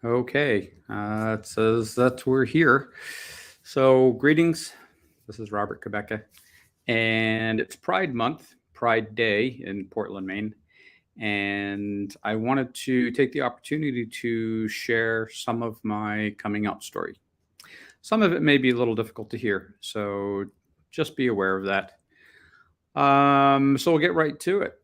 Okay, it says that we're here. So, greetings. This is Robert Quebeca, and it's Pride Month, Pride Day in Portland, Maine. And I wanted to take the opportunity to share some of my coming out story. Some of it may be a little difficult to hear, so just be aware of that. So, we'll get right to it.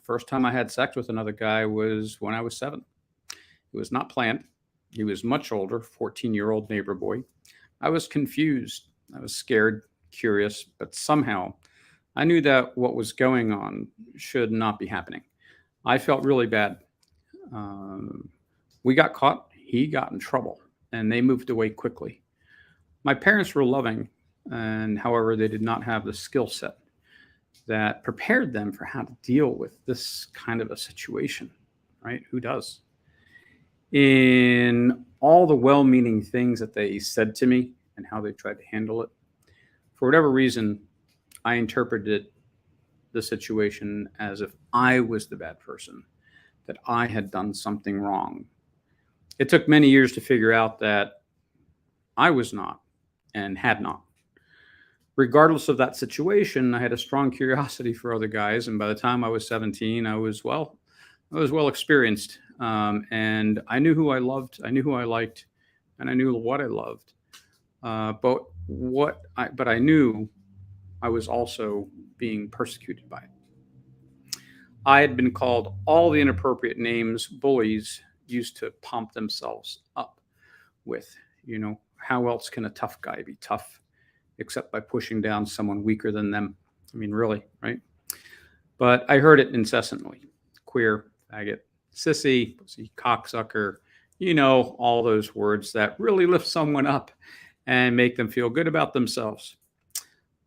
First time I had sex with another guy was when I was 7. It was not planned. He was much older, 14-year-old neighbor boy. I was confused. I was scared, curious, but somehow I knew that what was going on should not be happening. I felt really bad. Um, we got caught. He got in trouble, and they moved away quickly. My parents were loving, and however, they did not have the skill set that prepared them for how to deal with this kind of a situation, right? Who does? In all the well meaning things that they said to me and how they tried to handle it, for whatever reason, I interpreted the situation as if I was the bad person, that I had done something wrong. It took many years to figure out that I was not and had not. Regardless of that situation, I had a strong curiosity for other guys, and by the time I was 17, I was well experienced, and I knew who I loved, I knew who I liked, and I knew what I loved. But I knew I was also being persecuted by it. I had been called all the inappropriate names bullies used to pump themselves up with. How else can a tough guy be tough except by pushing down someone weaker than them? I mean, really, right? But I heard it incessantly: queer, faggot, sissy, pussy, cocksucker, all those words that really lift someone up and make them feel good about themselves.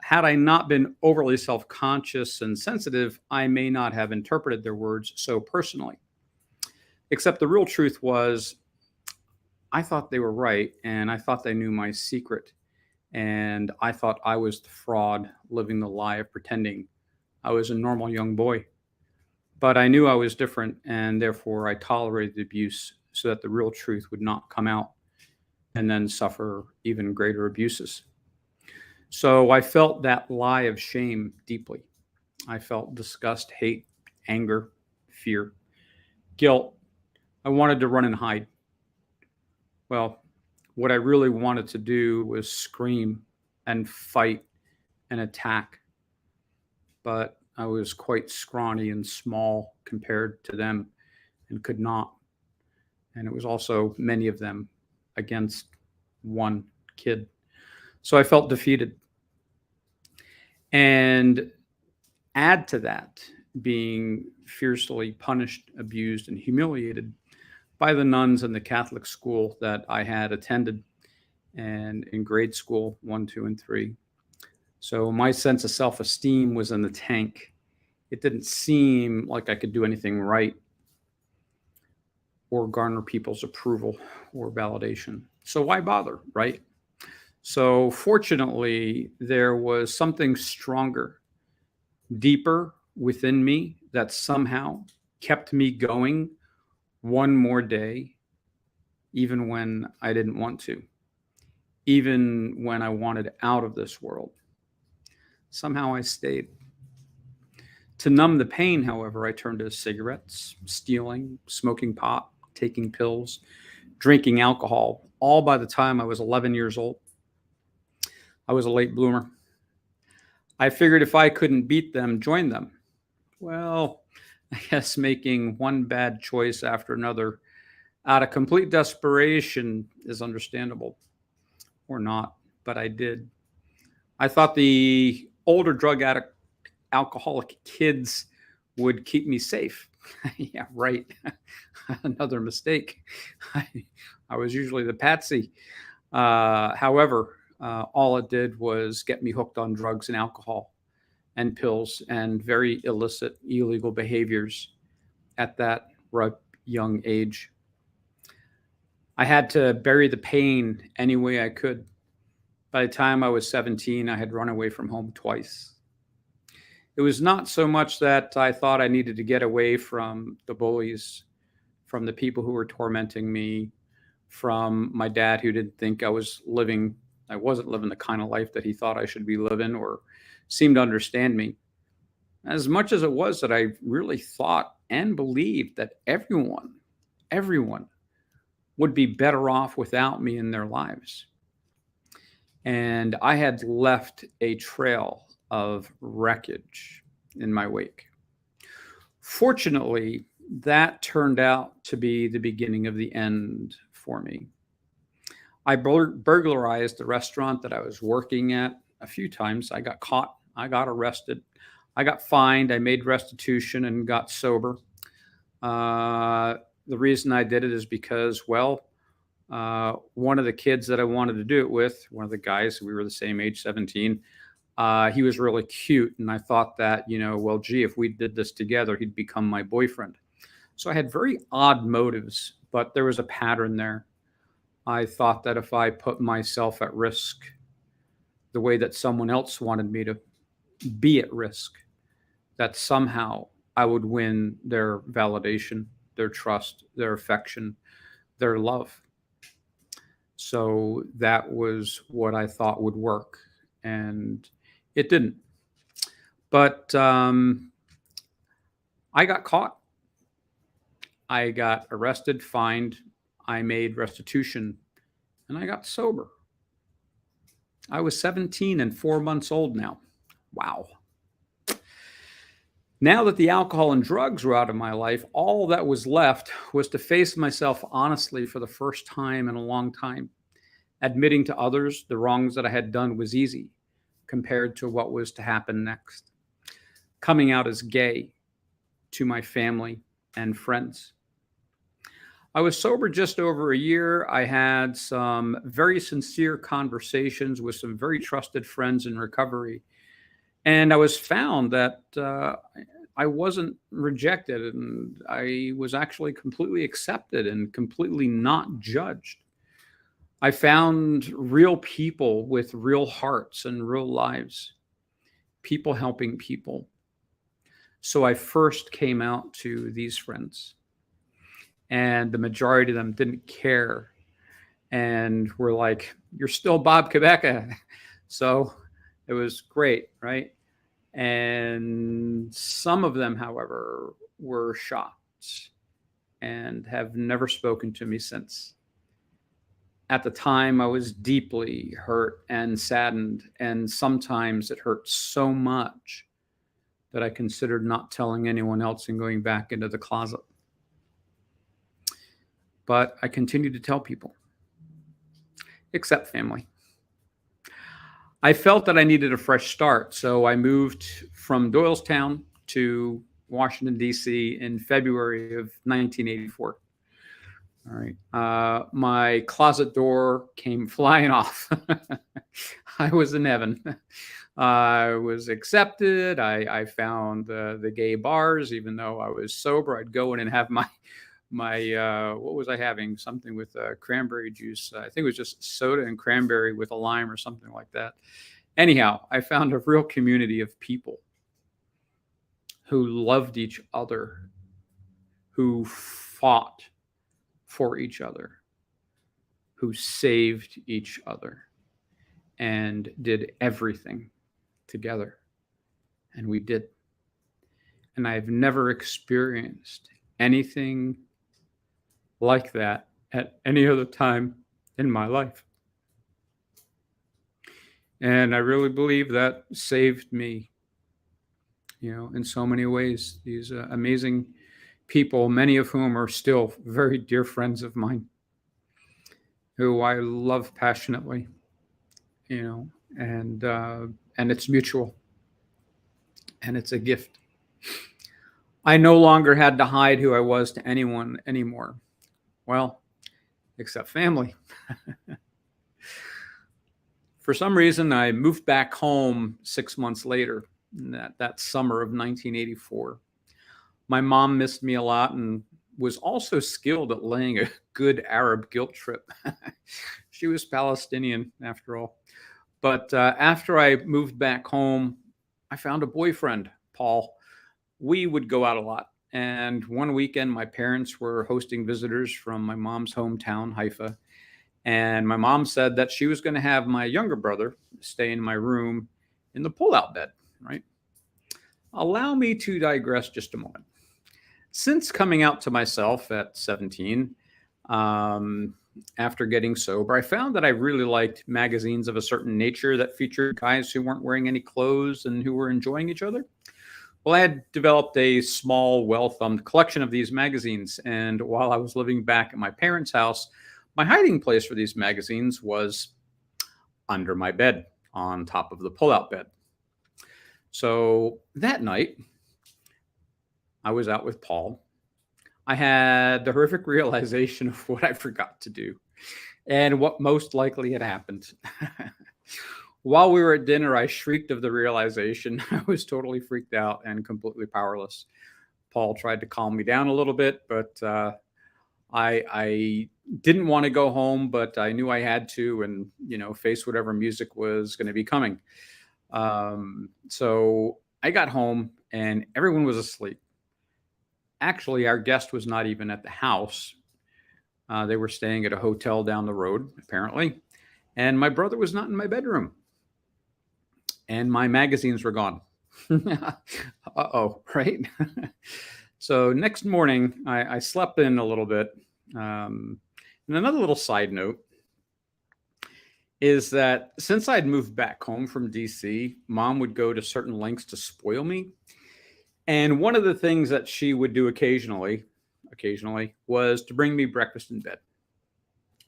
Had I not been overly self conscious and sensitive, I may not have interpreted their words so personally. Except the real truth was, I thought they were right, and I thought they knew my secret, and I thought I was the fraud living the lie of pretending I was a normal young boy. But I knew I was different, and therefore I tolerated the abuse so that the real truth would not come out and then suffer even greater abuses. So I felt that lie of shame deeply. I felt disgust, hate, anger, fear, guilt. I wanted to run and hide. Well, what I really wanted to do was scream and fight and attack, but I was quite scrawny and small compared to them and could not. And it was also many of them against one kid. So I felt defeated. And add to that, being fiercely punished, abused, and humiliated by the nuns in the Catholic school that I had attended and in grade school 1, 2, and 3. So my sense of self esteem was in the tank. It didn't seem like I could do anything right or garner people's approval or validation. So why bother, right? So fortunately, there was something stronger, deeper within me that somehow kept me going one more day, even when I didn't want to, even when I wanted out of this world. Somehow I stayed. To numb the pain, however, I turned to cigarettes, stealing, smoking pot, taking pills, drinking alcohol, all by the time I was 11 years old. I was a late bloomer. I figured if I couldn't beat them, join them. Well, I guess making one bad choice after another out of complete desperation is understandable, or not, but I did. I thought the older drug addict, alcoholic kids would keep me safe. Yeah, right. Another mistake. I, I was usually the patsy. However, all it did was get me hooked on drugs and alcohol and pills and very illicit, illegal behaviors at that ripe young age. I had to bury the pain any way I could. By the time I was 17, I had run away from home twice. It was not so much that I thought I needed to get away from the bullies, from the people who were tormenting me, from my dad, who didn't think I wasn't living the kind of life that he thought I should be living or seemed to understand me. As much as it was that I really thought and believed that everyone would be better off without me in their lives. And I had left a trail of wreckage in my wake. Fortunately, that turned out to be the beginning of the end for me. I burglarized the restaurant that I was working at a few times. I got caught, I got arrested, I got fined, I made restitution and got sober. The reason I did it is because, well, one of the kids that I wanted to do it with, one of the guys, we were the same age, 17, he was really cute. And I thought that, well, gee, if we did this together, he'd become my boyfriend. So I had very odd motives, but there was a pattern there. I thought that if I put myself at risk the way that someone else wanted me to be at risk, that somehow I would win their validation, their trust, their affection, their love. So that was what I thought would work, and it didn't. But I got caught. I got arrested, fined, I made restitution, and I got sober. I was 17 and 4 months old now. Wow. Now that the alcohol and drugs were out of my life, all that was left was to face myself honestly for the first time in a long time. Admitting to others the wrongs that I had done was easy compared to what was to happen next. Coming out as gay to my family and friends. I was sober just over a year. I had some very sincere conversations with some very trusted friends in recovery. And I was found that I wasn't rejected, and I was actually completely accepted and completely not judged. I found real people with real hearts and real lives, people helping people. So I first came out to these friends, and the majority of them didn't care and were like, "You're still Bob Quebeca." So it was great, right? And some of them, however, were shocked and have never spoken to me since. At the time, I was deeply hurt and saddened, and sometimes it hurt so much that I considered not telling anyone else and going back into the closet. But I continued to tell people, except family. I felt that I needed a fresh start, so I moved from Doylestown to Washington, D.C. in February of 1984. All right. My closet door came flying off. I was in heaven. I was accepted. I found the gay bars, even though I was sober. I'd go in and have my what was I having? Something with cranberry juice. I think it was just soda and cranberry with a lime or something like that. Anyhow, I found a real community of people who loved each other, who fought for each other, who saved each other, and did everything together. And we did. And I've never experienced anything like that at any other time in my life. And I really believe that saved me, in so many ways. These amazing people, many of whom are still very dear friends of mine, who I love passionately, and it's mutual, and it's a gift. I no longer had to hide who I was to anyone anymore. Well, except family. For some reason, I moved back home 6 months later, that summer of 1984. My mom missed me a lot and was also skilled at laying a good Arab guilt trip. She was Palestinian, after all. But after I moved back home, I found a boyfriend, Paul. We would go out a lot. And one weekend, my parents were hosting visitors from my mom's hometown, Haifa. And my mom said that she was going to have my younger brother stay in my room in the pull-out bed, right? Allow me to digress just a moment. Since coming out to myself at 17, um, after getting sober, I found that I really liked magazines of a certain nature that featured guys who weren't wearing any clothes and who were enjoying each other. Well, I had developed a small, well thumbed collection of these magazines. And while I was living back at my parents' house, my hiding place for these magazines was under my bed on top of the pull out bed. So that night, I was out with Paul. I had the horrific realization of what I forgot to do and what most likely had happened. While we were at dinner, I shrieked of the realization. I was totally freaked out and completely powerless. Paul tried to calm me down a little bit, but I didn't want to go home, but I knew I had to, and face whatever music was going to be coming. So I got home, and everyone was asleep. Actually, our guest was not even at the house. They were staying at a hotel down the road, apparently, and my brother was not in my bedroom, and my magazines were gone. Uh-oh, right? So next morning, I slept in a little bit. And another little side note is that since I'd moved back home from DC, Mom would go to certain lengths to spoil me. And one of the things that she would do occasionally was to bring me breakfast in bed.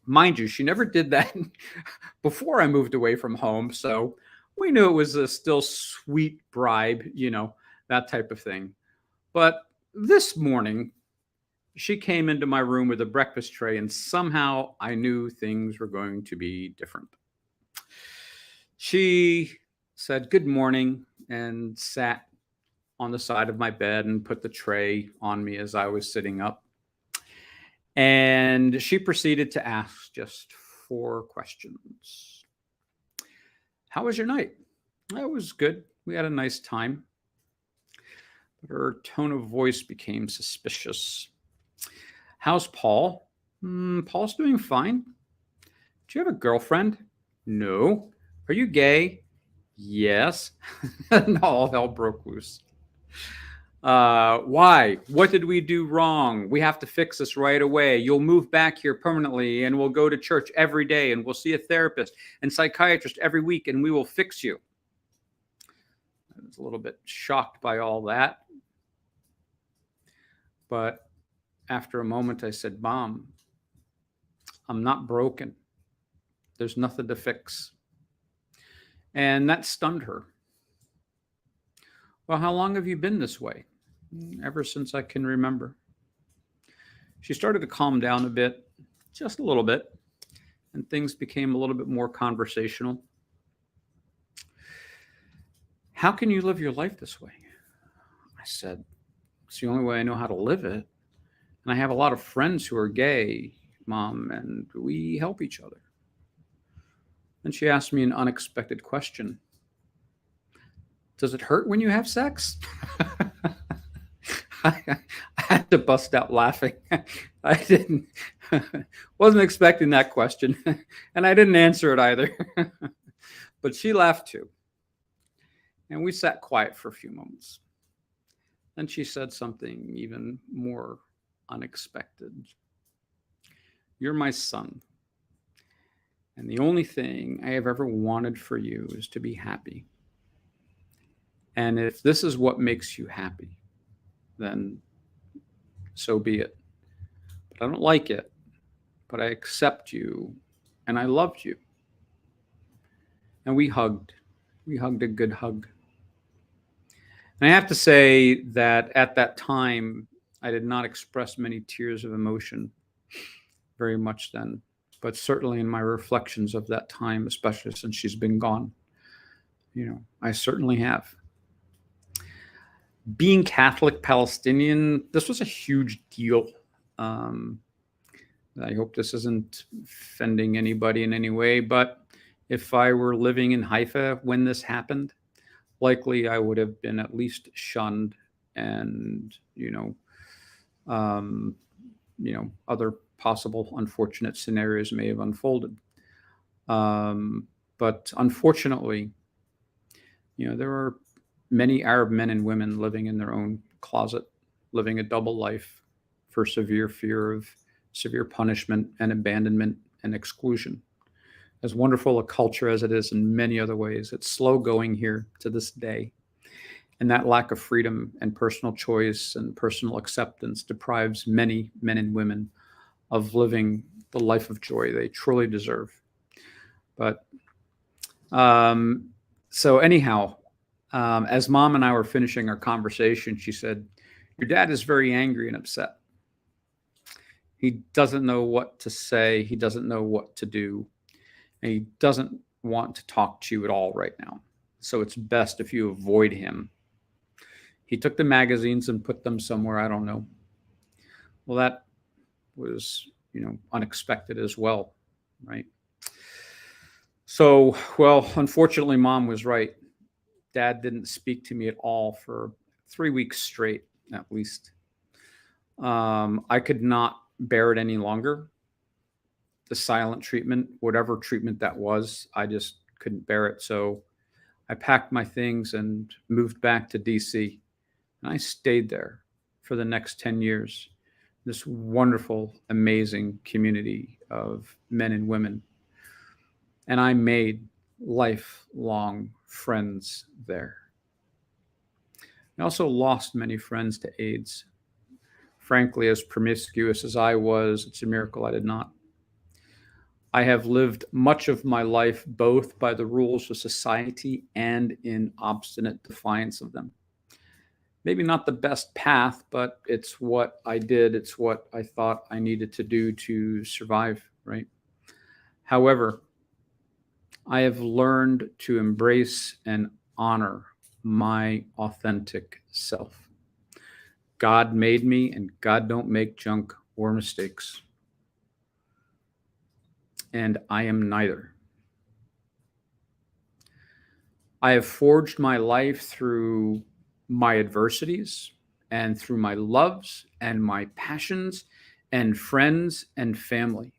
Mind you, she never did that before I moved away from home. So we knew it was a still sweet bribe, that type of thing. But this morning, she came into my room with a breakfast tray, and somehow I knew things were going to be different. She said, "Good morning," and sat on the side of my bed and put the tray on me as I was sitting up. And she proceeded to ask just 4 questions. "How was your night?" "It was good. We had a nice time." But her tone of voice became suspicious. "How's Paul?" Paul's doing fine." "Do you have a girlfriend?" "No." "Are you gay?" "Yes." And all hell broke loose. "Why? What did we do wrong? We have to fix this right away. You'll move back here permanently, and we'll go to church every day, and we'll see a therapist and psychiatrist every week, and we will fix you." I was a little bit shocked by all that. But after a moment, I said, "Mom, I'm not broken. There's nothing to fix." And that stunned her. "Well, how long have you been this way?" "Ever since I can remember." She started to calm down a bit, just a little bit, and things became a little bit more conversational. "How can you live your life this way?" I said, "It's the only way I know how to live it. And I have a lot of friends who are gay, Mom, and we help each other." Then she asked me an unexpected question. "Does it hurt when you have sex?" I had to bust out laughing. I wasn't expecting that question, and I didn't answer it either. But she laughed too. And we sat quiet for a few moments. Then she said something even more unexpected. "You're my son. And the only thing I have ever wanted for you is to be happy. And if this is what makes you happy, then so be it. But I don't like it, but I accept you, and I loved you." And we hugged. We hugged a good hug. And I have to say that at that time, I did not express many tears of emotion very much then, but certainly in my reflections of that time, especially since she's been gone, I certainly have. Being Catholic Palestinian, this was a huge deal. I hope this isn't offending anybody in any way, but if I were living in Haifa when this happened, likely I would have been at least shunned and, um, other possible unfortunate scenarios may have unfolded. But unfortunately, there are many Arab men and women living in their own closet, living a double life for severe fear of severe punishment and abandonment and exclusion. As wonderful a culture as it is in many other ways, it's slow going here to this day. And that lack of freedom and personal choice and personal acceptance deprives many men and women of living the life of joy they truly deserve. But so anyhow, as Mom and I were finishing our conversation, she said, "Your dad is very angry and upset. He doesn't know what to say. He doesn't know what to do. And he doesn't want to talk to you at all right now. So it's best if you avoid him." He took the magazines and put them somewhere, I don't know. Well, that was, unexpected as well, right? So, well, unfortunately, Mom was right. Dad didn't speak to me at all for 3 weeks straight, at least. I could not bear it any longer. The silent treatment, whatever treatment that was, I just couldn't bear it. So I packed my things and moved back to DC. And I stayed there for the next 10 years. This wonderful, amazing community of men and women. And I made lifelong friends there. I also lost many friends to AIDS. Frankly, as promiscuous as I was, it's a miracle I did not. I have lived much of my life both by the rules of society and in obstinate defiance of them. Maybe not the best path, but it's what I did. It's what I thought I needed to do to survive, right? However, I have learned to embrace and honor my authentic self. God made me, and God don't make junk or mistakes. And I am neither. I have forged my life through my adversities and through my loves and my passions and friends and family.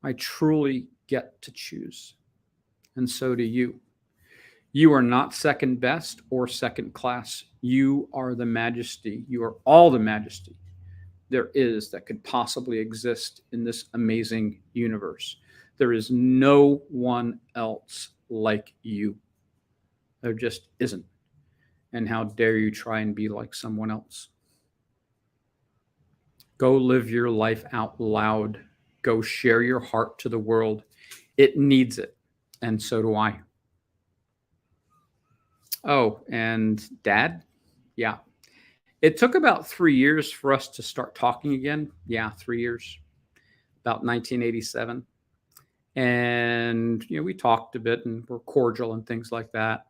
I truly get to choose. And so do you. You are not second best or second class. You are the majesty. You are all the majesty there is that could possibly exist in this amazing universe. There is no one else like you. There just isn't. And how dare you try and be like someone else? Go live your life out loud. Go share your heart to the world. It needs it. And so do I. Oh, and Dad? Yeah. It took about 3 years for us to start talking again. Yeah, 3 years. About 1987. And, we talked a bit and were cordial and things like that.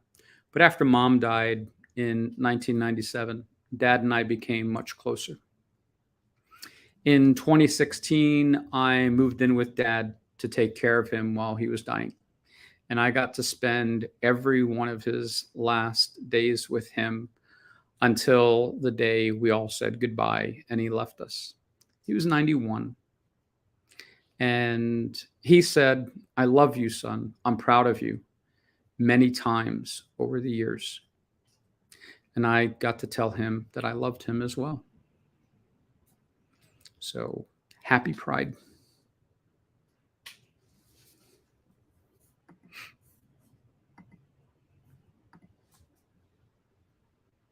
But after Mom died in 1997, Dad and I became much closer. In 2016, I moved in with Dad to take care of him while he was dying. And I got to spend every one of his last days with him until the day we all said goodbye and he left us. He was 91. And he said, "I love you, son. I'm proud of you," many times over the years. And I got to tell him that I loved him as well. So happy Pride.